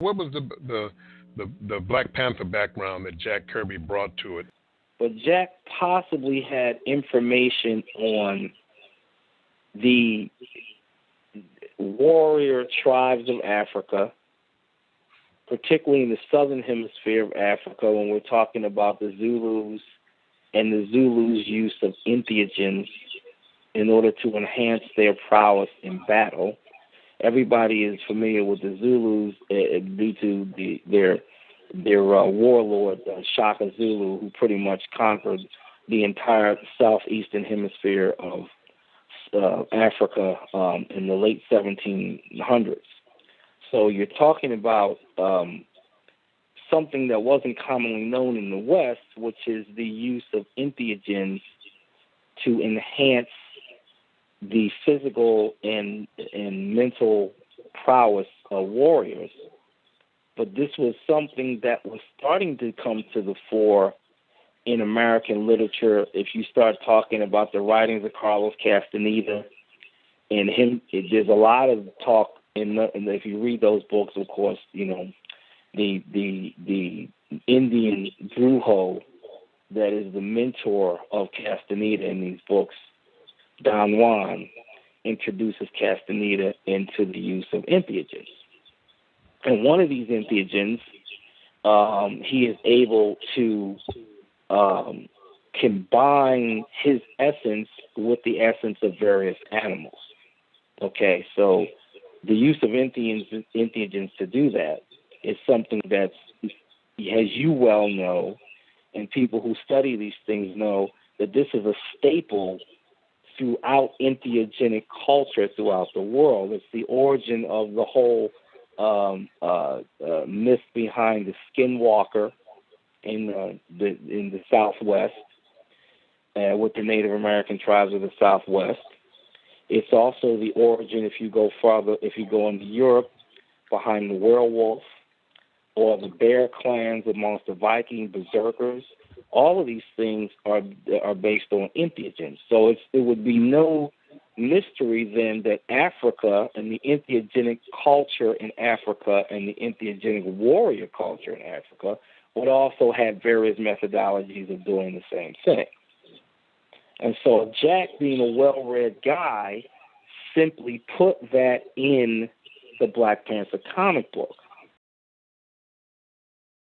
What was the Black Panther background that Jack Kirby brought to it? But Jack possibly had information on the warrior tribes of Africa, particularly in the southern hemisphere of Africa, when we're talking about the Zulus and the Zulus' use of entheogens in order to enhance their prowess in battle. Everybody is familiar with the Zulus due to their warlord, Shaka Zulu, who pretty much conquered the entire southeastern hemisphere of Africa in the late 1700s. So you're talking about something that wasn't commonly known in the West, which is the use of entheogens to enhance the physical and mental prowess of warriors. But this was something that was starting to come to the fore in American literature. If you start talking about the writings of Carlos Castaneda and him, there's a lot of talk and if you read those books, of course, you know, the Indian Brujo that is the mentor of Castaneda in these books, Don Juan, introduces Castaneda into the use of entheogens. And one of these entheogens, he is able to combine his essence with the essence of various animals. Okay, so the use of entheogens to do that is something that's, as you well know, and people who study these things know, that this is a staple throughout entheogenic culture throughout the world. It's the origin of the whole myth behind the skinwalker in the Southwest with the Native American tribes of the Southwest. It's also the origin, if you go farther, if you go into Europe, behind the werewolf or the bear clans amongst the Viking berserkers. All of these things are based on entheogens. So it would be no mystery then that Africa and the entheogenic culture in Africa and the entheogenic warrior culture in Africa would also have various methodologies of doing the same thing. And so Jack, being a well-read guy, simply put that in the Black Panther comic book.